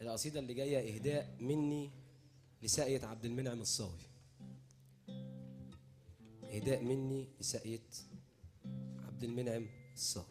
القصيدة اللي جاية إهداء مني لساقية عبد المنعم الصاوي. إهداء مني لساقية عبد المنعم الصاوي.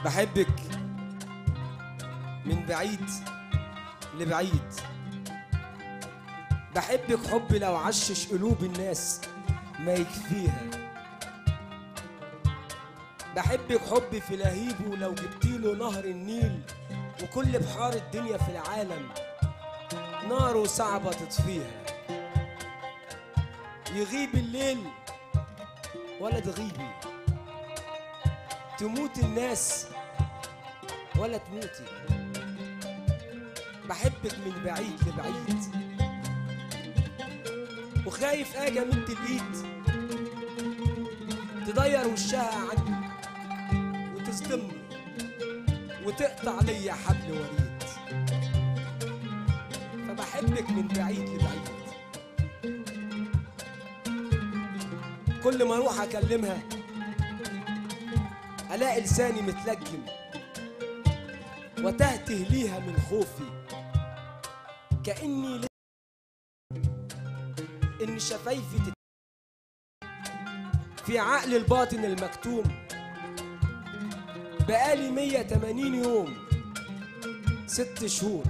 بحبك من بعيد لبعيد، بحبك حب لو عشش قلوب الناس ما يكفيها، بحبك حب في لهيبه لو جبتيله نهر النيل وكل بحار الدنيا في العالم ناره صعبة تطفيها، يغيب الليل ولا تغيبي، تموت الناس ولا تموتي، بحبك من بعيد لبعيد، وخايف اجي امد الايد تضير وشها عني وتصدمني وتقطع ليا حبل وريد، فبحبك من بعيد لبعيد. كل ما اروح اكلمها الاقي لساني متلجم وتهته ليها من خوفي، كأني إن شفايفي في عقل الباطن المكتوم بقالي 180 يوم 6 شهور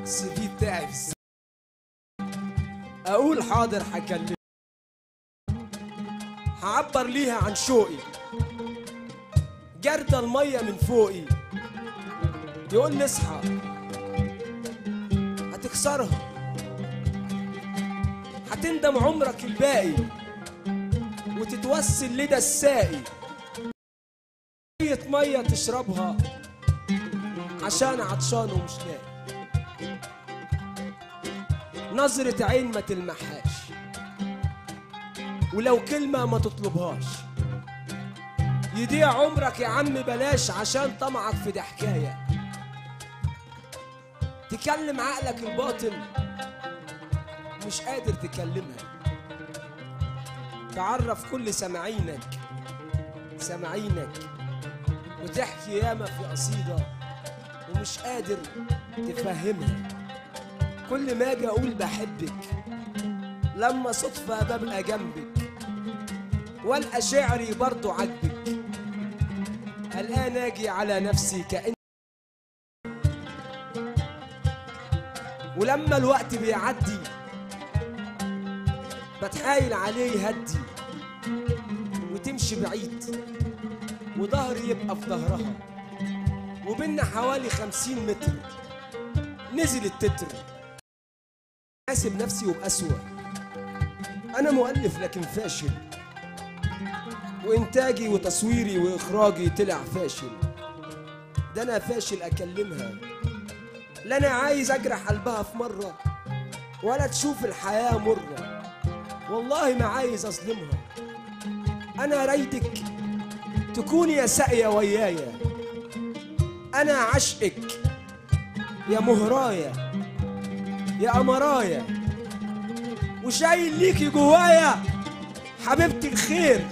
السي بتاعي في أقول حاضر هكلمها، هعبر ليها عن شوقي، جردة المية من فوقي يقول لي اصحى هتكسرها، هتندم عمرك الباقي وتتوسل لدى الساقي، شوية مية تشربها عشان عطشان ومش لاقي، نظرة عين ما تلمحهاش ولو كلمة ما تطلبهاش، يضيع عمرك يا عم بلاش عشان طمعك في ضحكاية، تكلم عقلك الباطن مش قادر تكلمها، تعرف كل سامعينك وتحكي ياما في قصيدة ومش قادر تفهمها، كل ما اجي اقول بحبك لما صدفة ببقى جنبك والقى شعري برضو عجبك، الآن اجي على نفسي كأن، ولما الوقت بيعدي بتحايل عليه يهدي وتمشي بعيد وظهري يبقى في ظهرها وبيننا حوالي 50 متر، نزل التتر حاسب نفسي وبأسوأ، أنا مؤلف لكن فاشل، وإنتاجي وتصويري وإخراجي طلع فاشل، ده أنا فاشل أكلمها، لا أنا عايز أجرح قلبها في مرة ولا تشوف الحياة مرة، والله ما عايز أظلمها، أنا رايدك تكوني يا ساقية ويايا، أنا عشقك يا مهرايا، يا قمرايا، وشايل ليكي جوايا حبيبتي الخير.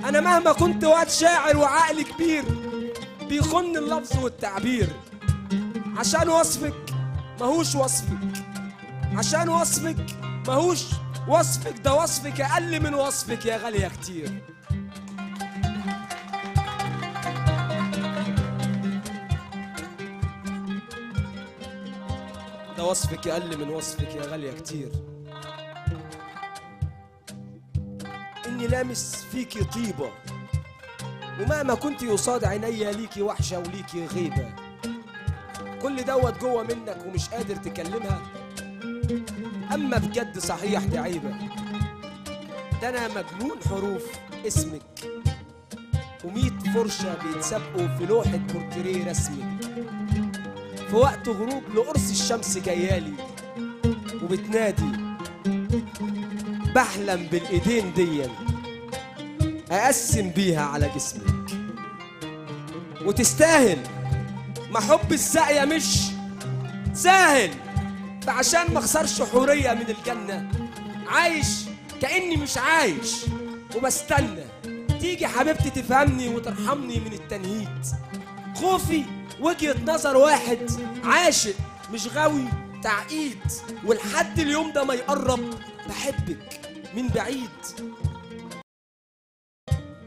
انا مهما كنت واد شاعر وعقل كبير بيخن اللفظ والتعبير، عشان وصفك ماهوش وصفك، عشان وصفك ماهوش وصفك، ده وصفك اقل من وصفك يا غالية كتير. ده وصفك اقل من وصفك يا غالية كتير. اني لامس فيكي طيبة، ومهما كنتي قصاد عينيا ليكي وحشة وليكي غيبة. كل دوت جوه منك ومش قادر تكلمها، اما بجد صحيح دي عيبة. ده انا مجنون حروف اسمك، و100 فرشة بيتسابقوا في لوحة بورتريه رسمك. في وقت غروب لقرص الشمس جايالي وبتنادي، بحلم بالايدين دي اقسم بيها على جسمك. وتستاهل، ما حب الساقية مش ساهل، فعشان ما اخسرش حورية من الجنة عايش كأني مش عايش وبستنى تيجي حبيبتي تفهمني وترحمني من التنهيد. خوفي وجهة نظر واحد عاشق مش غاوي تعقيد، ولحد اليوم ده ما يقرب بحبك من بعيد،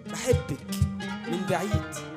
بحبك من بعيد.